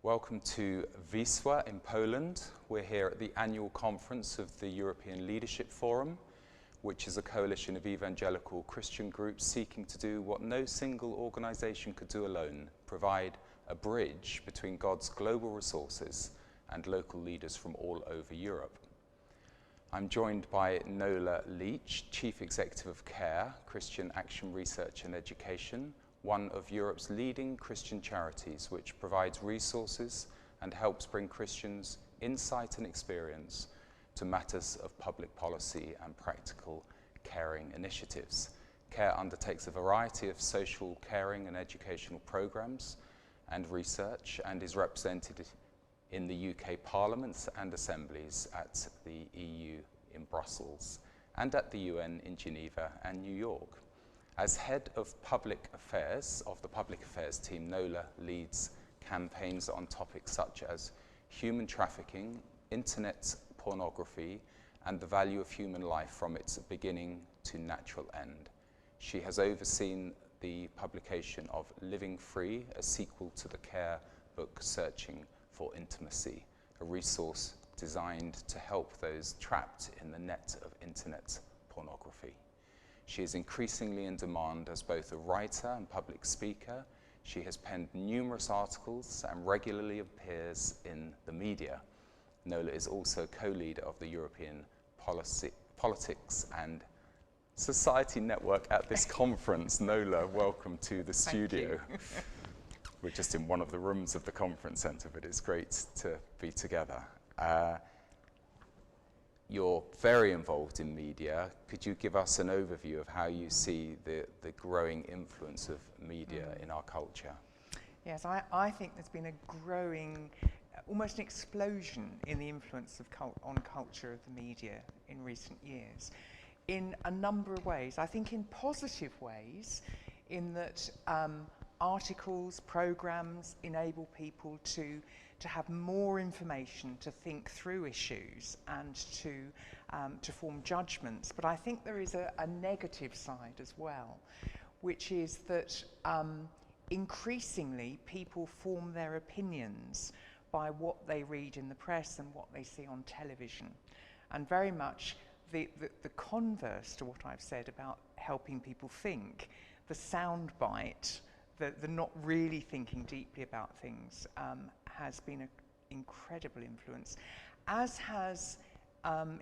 Welcome to Wisła in Poland. We're here at the annual conference of the European Leadership Forum, which is a coalition of evangelical Christian groups seeking to do what no single organization could do alone, provide a bridge between God's global resources and local leaders from all over Europe. I'm joined by Nola Leach, Chief Executive of CARE, Christian Action Research and Education, one of Europe's leading Christian charities, which provides resources and helps bring Christians insight and experience to matters of public policy and practical caring initiatives. CARE undertakes a variety of social caring and educational programs and research and is represented in the UK Parliaments and Assemblies, at the EU in Brussels and at the UN in Geneva and New York. As head of public affairs of the public affairs team, Nola leads campaigns on topics such as human trafficking, internet pornography, and the value of human life from its beginning to natural end. She has overseen the publication of Living Free, a sequel to the CARE book Searching for Intimacy, a resource designed to help those trapped in the net of internet pornography. She is increasingly in demand as both a writer and public speaker. She has penned numerous articles and regularly appears in the media. Nola is also co-leader of the European Politics and Society Network at this conference. Nola, welcome to the studio. We're just in one of the rooms of the conference centre, but it's great to be together. You're very involved in media. Could you give us an overview of how you see the growing influence of media in our culture? Yes, I think there's been a growing, almost an explosion in the influence of on culture of the media in recent years, in a number of ways. I think in positive ways, in that articles, programs enable people to have more information, to think through issues and to form judgments. But I think there is a negative side as well, which is that increasingly people form their opinions by what they read in the press and what they see on television. And very much the converse to what I've said about helping people think, the soundbite, the not really thinking deeply about things, has been an incredible influence, as has,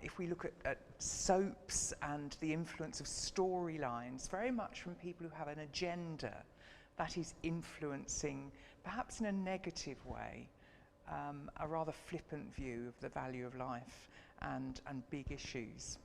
if we look at soaps and the influence of storylines, very much from people who have an agenda that is influencing, perhaps in a negative way, a rather flippant view of the value of life and big issues.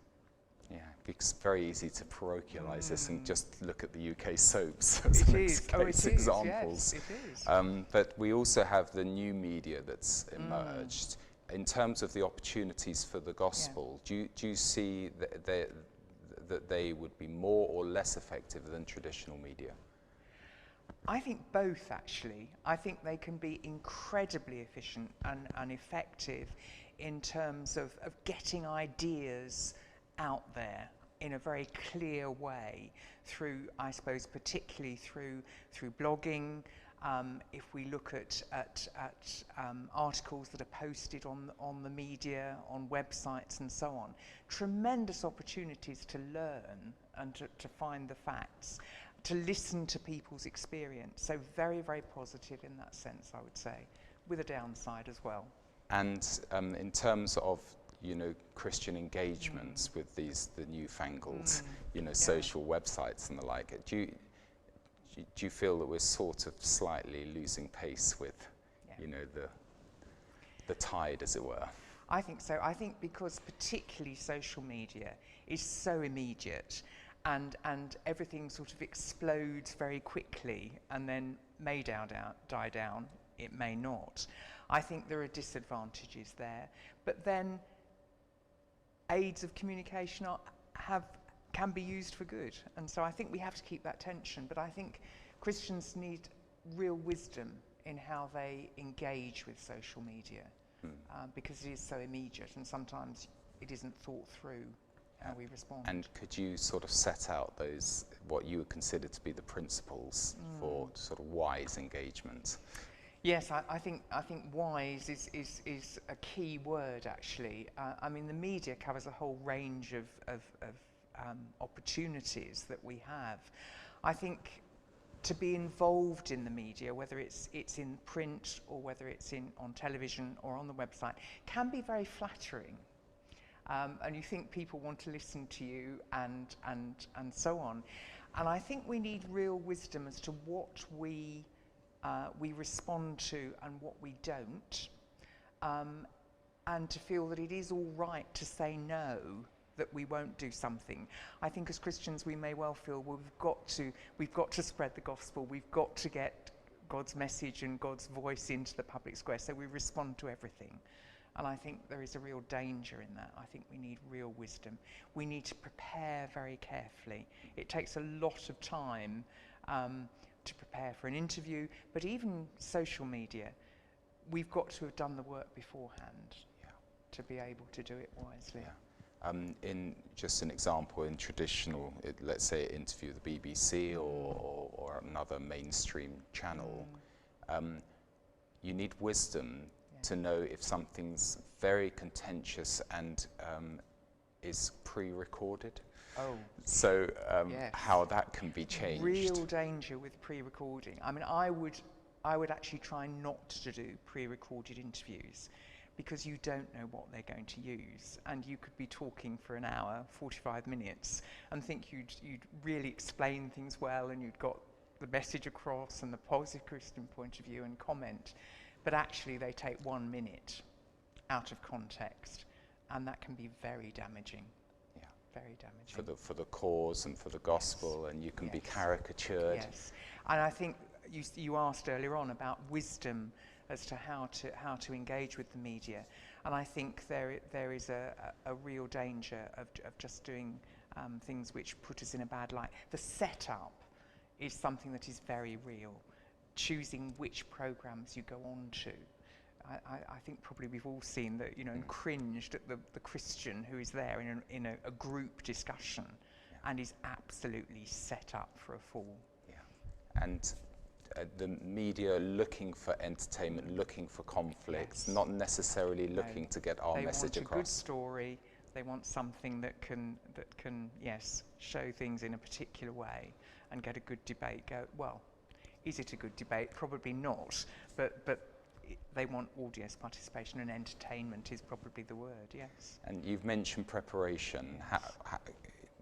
Yeah, it's very easy to parochialise this and just look at the UK soaps as case examples. Yes, it is. But we also have the new media that's emerged. In terms of the opportunities for the gospel, do you see that they would be more or less effective than traditional media? I think both, actually. I think they can be incredibly efficient and effective in terms of getting ideas out there in a very clear way through, I suppose, particularly through blogging. If we look at articles that are posted on the media, on websites and so on, tremendous opportunities to learn and to find the facts, to listen to people's experience. So very, very positive in that sense, I would say, with a downside as well. And in terms of Christian engagements with the newfangled, social websites and the like, do you feel that we're sort of slightly losing pace with, the tide, as it were? I think so. I think because particularly social media is so immediate and everything sort of explodes very quickly and then may die down, it may not. I think there are disadvantages there. But then aids of communication can be used for good, and so I think we have to keep that tension. But I think Christians need real wisdom in how they engage with social media, because it is so immediate and sometimes it isn't thought through how we respond. And could you sort of set out what you would consider to be the principles for sort of wise engagement? Yes, I think wise is a key word, actually. I mean, the media covers a whole range of opportunities that we have. I think to be involved in the media, whether it's in print or whether it's on television or on the website, can be very flattering. And you think people want to listen to you and so on. And I think we need real wisdom as to what we respond to and what we don't, and to feel that it is all right to say no, that we won't do something. I think as Christians we may well feel, well, we've got to spread the gospel, we've got to get God's message and God's voice into the public square, so we respond to everything. And I think there is a real danger in that. I think we need real wisdom. We need to prepare very carefully. It takes a lot of time to prepare for an interview, but even social media, we've got to have done the work beforehand to be able to do it wisely. In just an example, in traditional, let's say, interview the BBC or another mainstream channel, you need wisdom to know if something's very contentious and is pre-recorded. Oh. So Yes. how that can be changed. Real danger with pre-recording. I mean, I would actually try not to do pre-recorded interviews, because you don't know what they're going to use, and you could be talking for an hour, 45 minutes, and think you'd really explain things well, and you'd got the message across and the positive Christian point of view and comment, but actually they take 1 minute out of context, and that can be very damaging. Yeah, very damaging. For the cause and for the gospel, yes. And you can be caricatured. Yes, and I think you asked earlier on about wisdom as to how to engage with the media, and I think there is a real danger of just doing things which put us in a bad light. The setup is something that is very real. Choosing which programs you go on to. I think probably we've all seen that, and cringed at the Christian who is there in a group discussion and is absolutely set up for a fall. Yeah, and the media looking for entertainment, looking for conflicts, not necessarily looking to get our message across. They want a good story. They want something that can show things in a particular way and get a good debate. Well, is it a good debate? Probably not. But they want audience participation, and entertainment is probably the word. Yes. And you've mentioned preparation.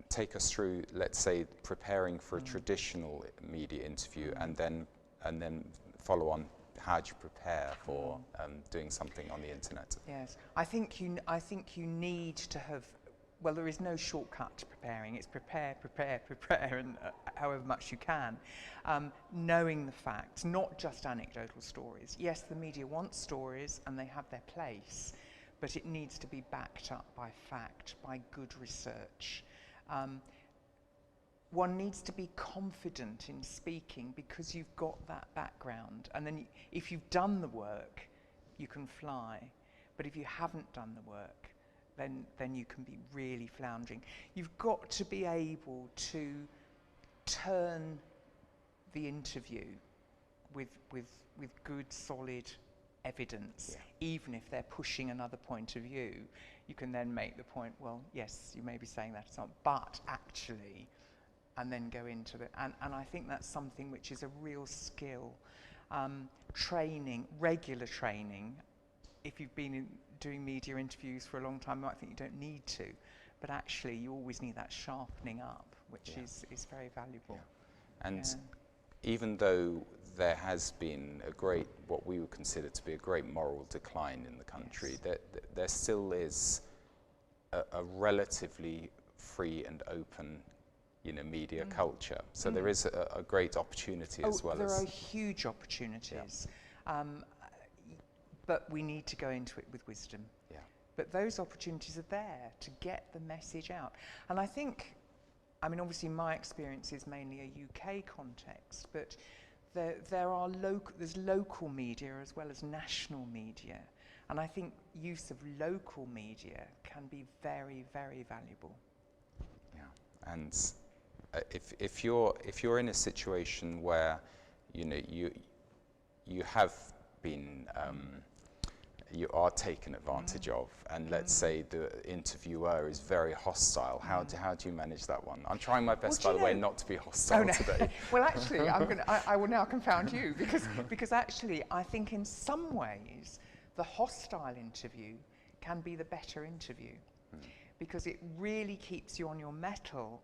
Take us through, let's say, preparing for a traditional media interview, and then follow on. How do you prepare for doing something on the internet? Yes, I think you need to have. Well, there is no shortcut to preparing. It's prepare, and however much you can. Knowing the facts, not just anecdotal stories. Yes, the media wants stories, and they have their place, but it needs to be backed up by fact, by good research. One needs to be confident in speaking because you've got that background, and then if you've done the work, you can fly. But if you haven't done the work, then you can be really floundering. You've got to be able to turn the interview with good, solid evidence, even if they're pushing another point of view. You can then make the point, well, yes, you may be saying that, it's not, but actually, and then go into the, and I think that's something which is a real skill. Training, regular training. If you've been doing media interviews for a long time, you might think you don't need to, but actually you always need that sharpening up, which is very valuable. Yeah. And even though there has been what we would consider to be a great moral decline in the country, there still is a relatively free and open media culture. So there is a great opportunity as well. There are huge opportunities. But we need to go into it with wisdom. Yeah. But those opportunities are there to get the message out. And I think, obviously my experience is mainly a UK context, but there's local media as well as national media. And I think use of local media can be very, very valuable. Yeah. And if you're in a situation where you have been you are taken advantage of, and let's say the interviewer is very hostile. How do you manage that one? I'm trying my best, by the way, not to be hostile today. Well, actually, I will now confound you because actually, I think in some ways the hostile interview can be the better interview because it really keeps you on your mettle.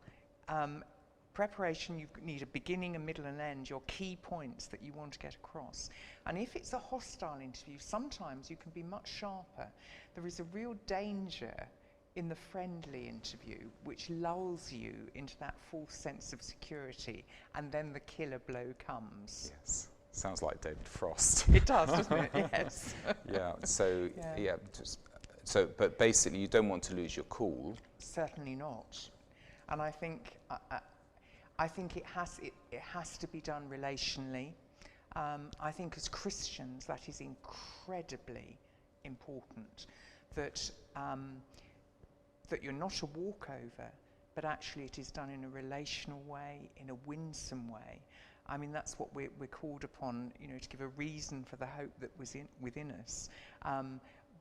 Preparation, you need a beginning, a middle, and end, your key points that you want to get across. And if it's a hostile interview, sometimes you can be much sharper. There is a real danger in the friendly interview, which lulls you into that false sense of security, and then the killer blow comes. Yes, sounds like David Frost. It does, doesn't it? Yes. Yeah, so, but basically you don't want to lose your cool. Certainly not. And I think it has to be done relationally. I think as Christians that is incredibly important, that you're not a walkover, but actually it is done in a relational way, in a winsome way. I mean, that's what we're called upon, to give a reason for the hope that was within us,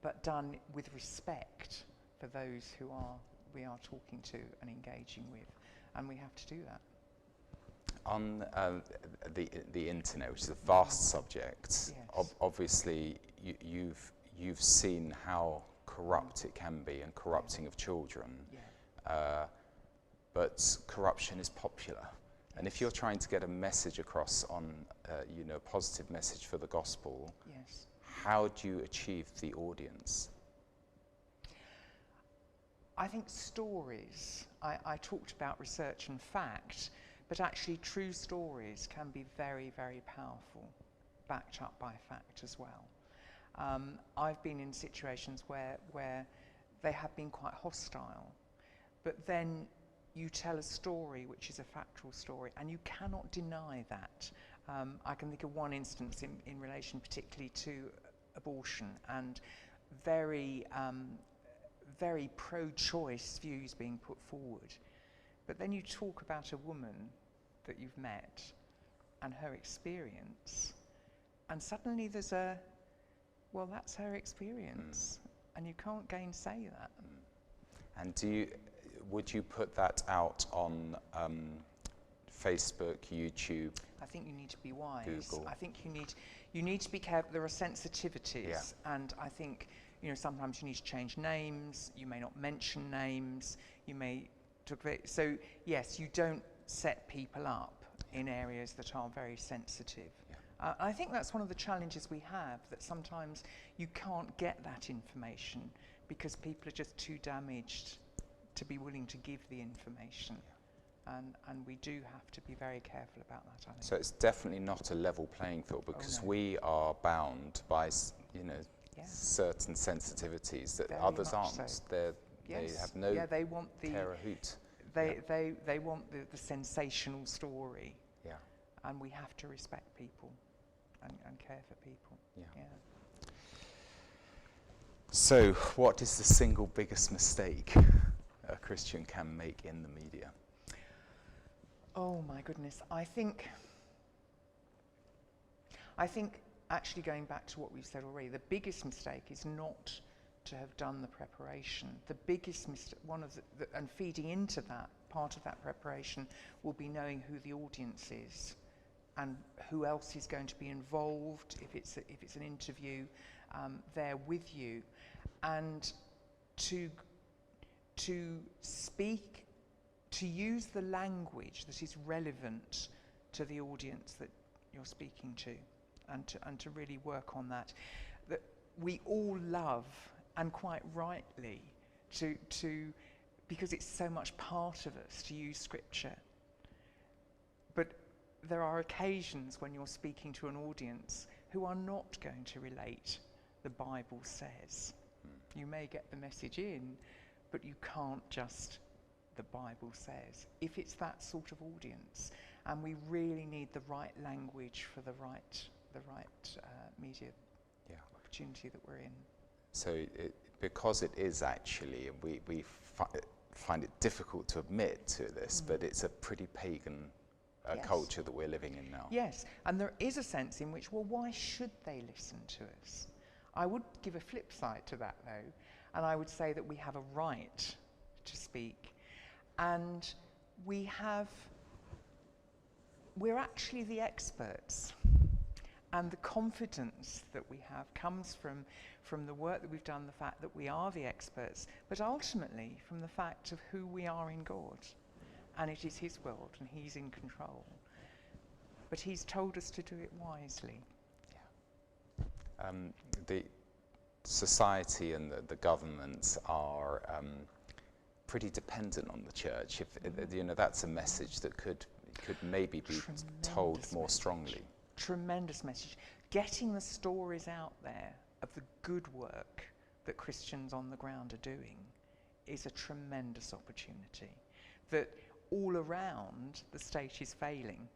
but done with respect for those who we are talking to and engaging with, and we have to do that. On the internet, which is a vast subject, Yes. Obviously you've seen how corrupt it can be, and corrupting of children. Yeah. But corruption is popular, and if you're trying to get a message across on, a positive message for the gospel, Yes. how do you achieve the audience? I think stories. I talked about research and fact. But actually, true stories can be very, very powerful, backed up by fact as well. I've been in situations where they have been quite hostile, but then you tell a story which is a factual story, and you cannot deny that. I can think of one instance in relation particularly to abortion, and very, very pro-choice views being put forward. But then you talk about a woman that you've met and her experience, and suddenly there's that's her experience, and you can't gainsay that. And would you put that out on Facebook, YouTube? I think you need to be wise. Google. I think you need to be careful. There are sensitivities, and I think sometimes you need to change names. You may not mention names. You may. So yes, you don't set people up in areas that are very sensitive. Yeah. I think that's one of the challenges we have, that sometimes you can't get that information because people are just too damaged to be willing to give the information. Yeah. And we do have to be very careful about that, I think. So it's definitely not a level playing field, because we are bound by certain sensitivities that very others aren't. So. They have no they want the care a hoot. They want the sensational story. Yeah. And we have to respect people and care for people. Yeah. So what is the single biggest mistake a Christian can make in the media? Oh my goodness. I think actually, going back to what we've said already, the biggest mistake is not to have done the preparation. The biggest mistake, and feeding into that, part of that preparation will be knowing who the audience is and who else is going to be involved if it's an interview there with you, and to speak, to use the language that is relevant to the audience that you're speaking to, and to really work on that. That we all love, and quite rightly, to because it's so much part of us, to use scripture. But there are occasions when you're speaking to an audience who are not going to relate the Bible says. You may get the message in, but you can't just the Bible says, if it's that sort of audience. And we really need the right language for the right media opportunity that we're in. So because it is actually, we find it difficult to admit to this, but it's a pretty pagan Yes. culture that we're living in now. Yes, and there is a sense in which, well, why should they listen to us? I would give a flip side to that, though, and I would say that we have a right to speak, and we're actually the experts. And the confidence that we have comes from the work that we've done, the fact that we are the experts, but ultimately from the fact of who we are in God. And it is his world, and he's in control. But he's told us to do it wisely. Yeah. The society and the governments are pretty dependent on the church. If that's a message that could maybe be told more strongly. Tremendous message. Getting the stories out there of the good work that Christians on the ground are doing is a tremendous opportunity. That all around the state is failing.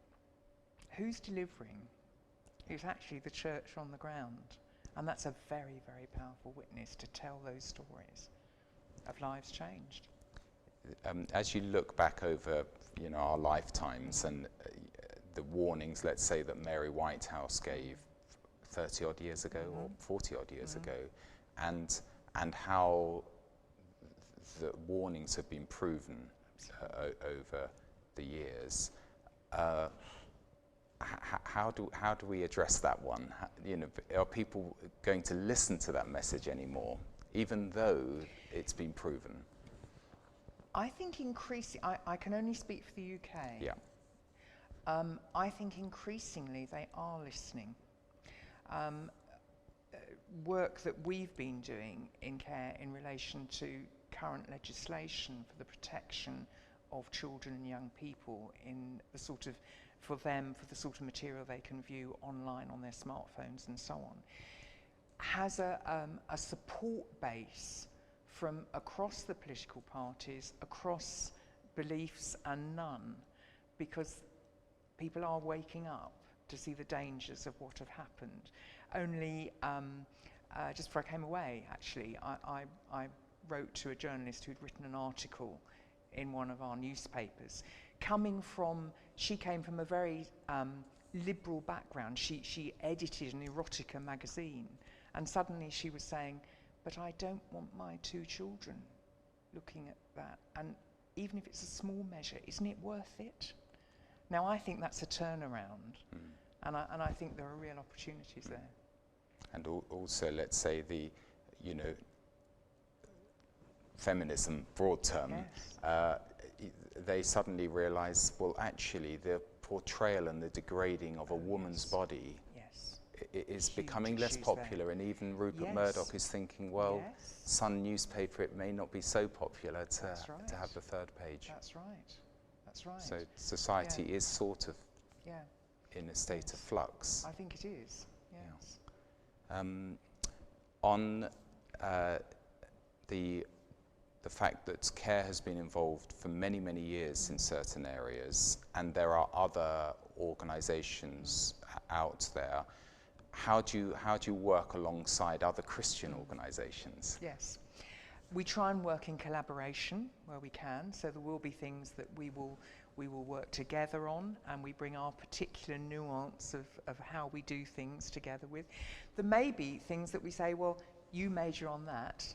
Who's delivering? It's actually the church on the ground. And that's a very, very powerful witness to tell those stories of lives changed. As you look back over our lifetimes and the warnings, let's say, that Mary Whitehouse gave 30 odd years ago or 40 odd years ago, and how the warnings have been proven over the years, how do we address that one? Are people going to listen to that message anymore, even though it's been proven? I think I can only speak for the UK. Yeah. I think increasingly they are listening. Work that we've been doing in care in relation to current legislation for the protection of children and young people in the sort of, for the sort of material they can view online on their smartphones and so on, has a support base from across the political parties, across beliefs and none, because people are waking up to see the dangers of what have happened. Only just before I came away, actually, I wrote to a journalist who'd written an article in one of our newspapers. She came from a very liberal background. She edited an erotica magazine, and suddenly she was saying, but I don't want my 2 children looking at that. And even if it's a small measure, isn't it worth it? Now, I think that's a turnaround, and I think there are real opportunities there. And also, let's say feminism, broad term, Yes. They suddenly realise, well, actually, the portrayal and the degrading of a woman's body is becoming less popular, and even Rupert Murdoch is thinking, well, Sun newspaper, it may not be so popular to have the 3rd page. That's right. That's right. So society is sort of in a state of flux. I think it is, yes. On the fact that care has been involved for many, many years in certain areas, and there are other organisations out there, how do you work alongside other Christian organisations? Yes. We try and work in collaboration where we can, so there will be things that we will work together on, and we bring our particular nuance of how we do things together with. There may be things that we say, well, you major on that,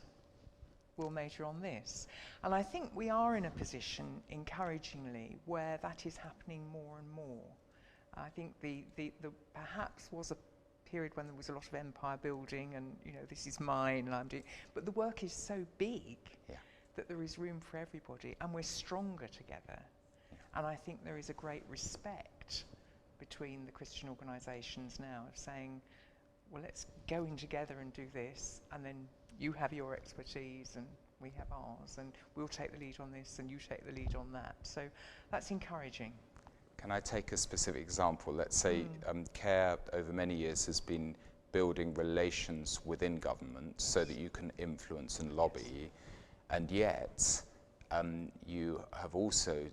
we'll major on this. And I think we are in a position, encouragingly, where that is happening more and more. I think the perhaps was a period when there was a lot of empire building and, this is mine and I'm doing, but the work is so big that there is room for everybody, and we're stronger together. And I think there is a great respect between the Christian organisations now of saying, well, let's go in together and do this, and then you have your expertise and we have ours, and we'll take the lead on this and you take the lead on that. So that's encouraging. Can I take a specific example? Let's say CARE over many years has been building relations within government so that you can influence and lobby, and yet you have also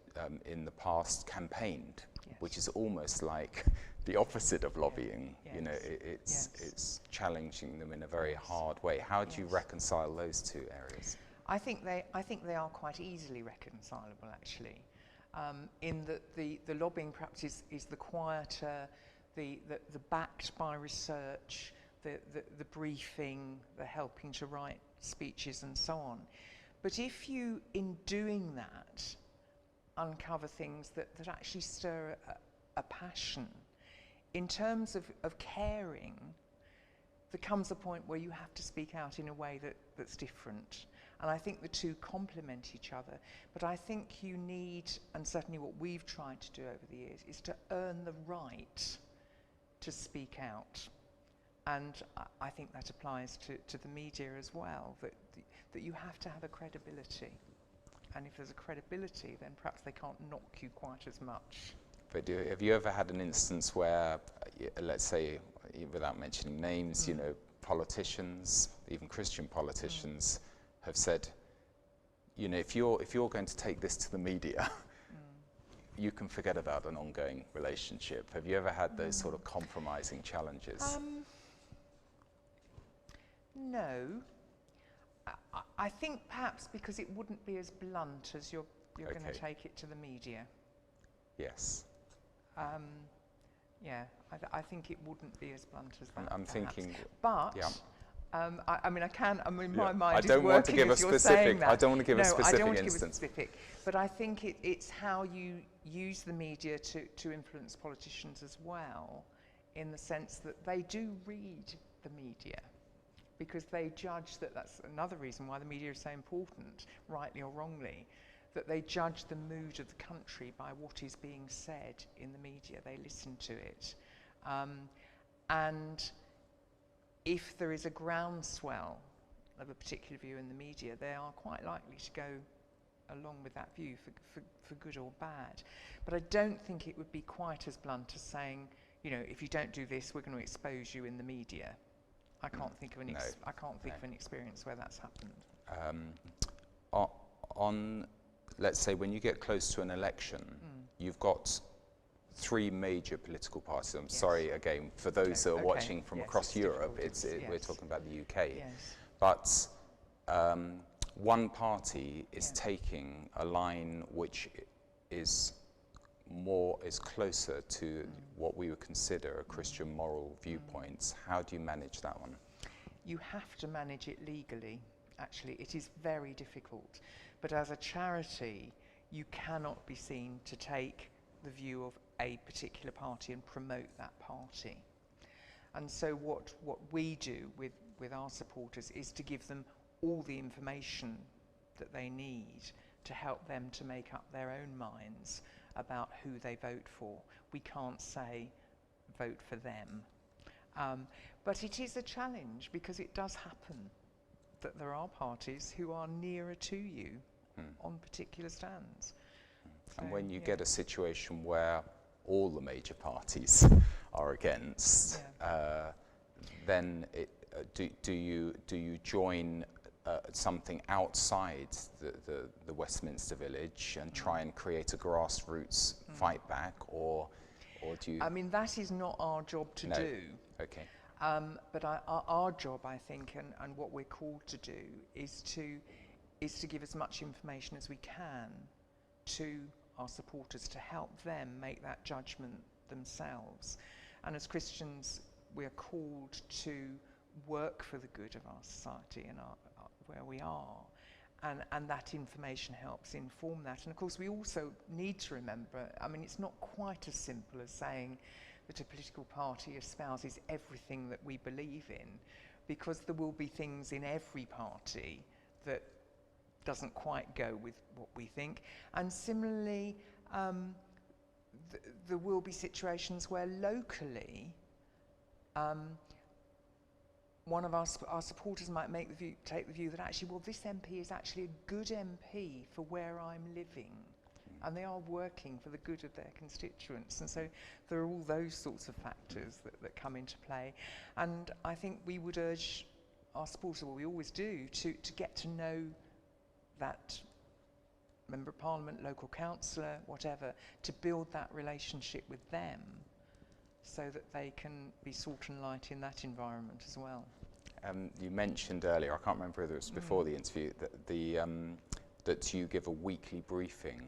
in the past campaigned, which is almost like the opposite of lobbying. It's challenging them in a very hard way. How do you reconcile those 2 areas? I think they are quite easily reconcilable, actually. in that the lobbying perhaps is the quieter, the backed by research, the briefing, the helping to write speeches and so on. But if you, in doing that, uncover things that actually stir a passion, in terms of caring, there comes a point where you have to speak out in a way that's different. And I think the two complement each other. But I think you need, and certainly what we've tried to do over the years, is to earn the right to speak out. And I think that applies to the media as well, that you have to have a credibility. And if there's a credibility, then perhaps they can't knock you quite as much. But have you ever had an instance where, let's say, without mentioning names, you know, politicians, even Christian politicians, have said, you know, if you're going to take this to the media, you can forget about an ongoing relationship. Have you ever had those sort of compromising challenges? No. I think perhaps because it wouldn't be as blunt as you're going to take it to the media. Yes. Yeah, I think it wouldn't be as blunt as that. I'm thinking, but yeah. I mean, my Yeah. mind I don't is want to working give a as you're specific. saying that. I don't want to give a specific I don't want to instance. give a specific. But I think it's how you use the media to influence politicians as well, in the sense that they do read the media, because they judge that's another reason why the media is so important, rightly or wrongly, that they judge the mood of the country by what is being said in the media. They listen to it. And if there is a groundswell of a particular view in the media, they are quite likely to go along with that view for good or bad. But I don't think it would be quite as blunt as saying, you know, if you don't do this, we're going to expose you in the media. I can't think of an of an experience where that's happened. Let's say when you get close to an election, you've got three major political parties. I'm sorry again for those that are watching from across Europe. We're talking about the UK. Yes. But one party is taking a line which is closer to what we would consider a Christian moral viewpoints. How do you manage that one? You have to manage it legally. Actually, it is very difficult. But as a charity, you cannot be seen to take the view of a particular party and promote that party. And so what we do with our supporters is to give them all the information that they need to help them to make up their own minds about who they vote for. We can't say vote for them. But it is a challenge, because it does happen that there are parties who are nearer to you on particular stands. And when you get a situation where all the major parties are against, then do you join something outside the Westminster Village and try and create a grassroots fight back, or do you? I mean, that is not our job to do. Okay. But our job, I think, and what we're called to do, is to give as much information as we can to our supporters to help them make that judgment themselves. And as Christians, we are called to work for the good of our society and where we are. And that information helps inform that. And of course, we also need to remember, I mean, it's not quite as simple as saying that a political party espouses everything that we believe in, because there will be things in every party that doesn't quite go with what we think. And similarly, there will be situations where locally, one of our supporters might take the view that actually, well, this MP is actually a good MP for where I'm living, and they are working for the good of their constituents. And so there are all those sorts of factors that come into play. And I think we would urge our supporters, well, we always do, to get to know that Member of Parliament, local councillor, whatever, to build that relationship with them so that they can be salt and light in that environment as well. You mentioned earlier, I can't remember whether it was before the interview, that you give a weekly briefing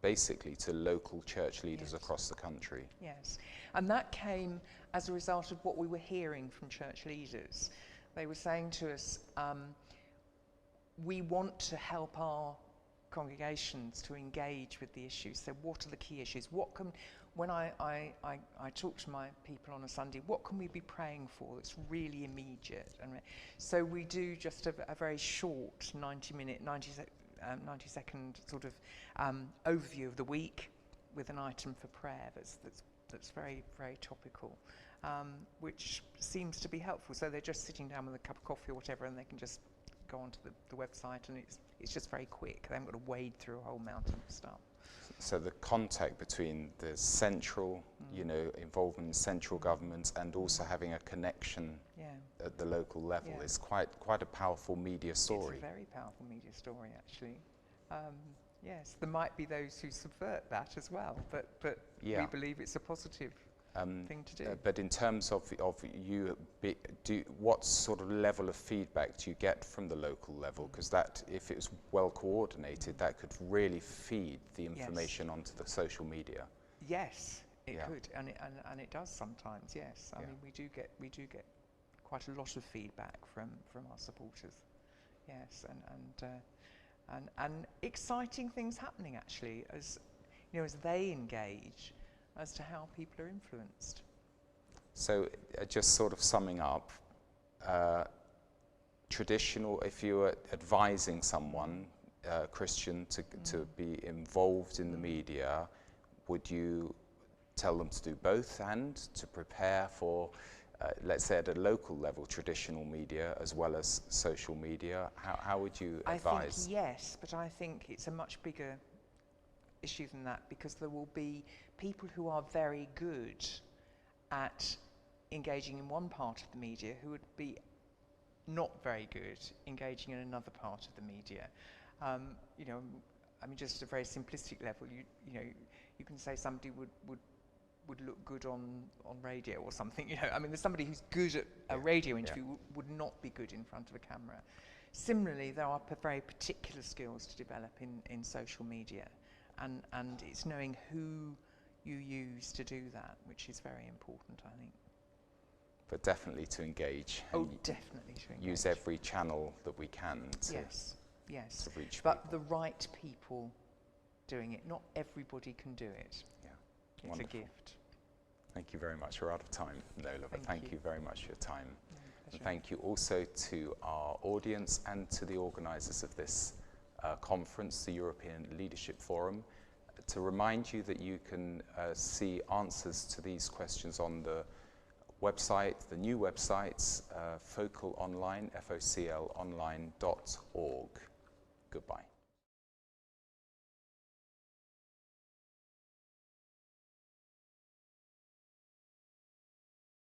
basically to local church leaders Yes. across the country. Yes, and that came as a result of what we were hearing from church leaders. They were saying to us, we want to help our congregations to engage with the issues. So what are the key issues? When I talk to my people on a Sunday, what can we be praying for that's really immediate? And so we do just a very short 90-second sort of overview of the week with an item for prayer that's very, very topical, which seems to be helpful. So they're just sitting down with a cup of coffee or whatever, and they can just go onto the website, and it's just very quick. They haven't got to wade through a whole mountain of stuff. So the contact between the central, involvement in central government and also having a connection at the local level is quite a powerful media story. It's a very powerful media story, actually. Yes, there might be those who subvert that as well, but we believe it's a positive thing to do. But in terms of you, what sort of level of feedback do you get from the local level? Because that, if it was well coordinated, that could really feed the information onto the social media. Yes, it could, and it does sometimes. Yes, I mean we do get quite a lot of feedback from our supporters. Yes, and exciting things happening actually as they engage as to how people are influenced. So just sort of summing up, traditional, if you were advising someone, Christian, to be involved in the media, would you tell them to do both and to prepare for, let's say at a local level, traditional media as well as social media? How would you advise? I think yes, but I think it's a much bigger issue than that, because there will be people who are very good at engaging in one part of the media who would be not very good engaging in another part of the media. I mean, just at a very simplistic level, you can say somebody would look good on radio or something. I mean, there's somebody who's good at a radio interview would not be good in front of a camera. Similarly, there are very particular skills to develop in social media. And it's knowing who you use to do that, which is very important, I think. But definitely to engage. Oh, definitely to engage. Use every channel that we can to reach but people. the right people doing it. Not everybody can do it. Yeah, it's wonderful. a gift. Thank you very much. We're out of time, Nola, but thank you very much for your time. And thank you also to our audience and to the organisers of this conference, the European Leadership Forum, to remind you that you can see answers to these questions on the website, the new websites, FocalOnline, FOCLonline.org. Goodbye.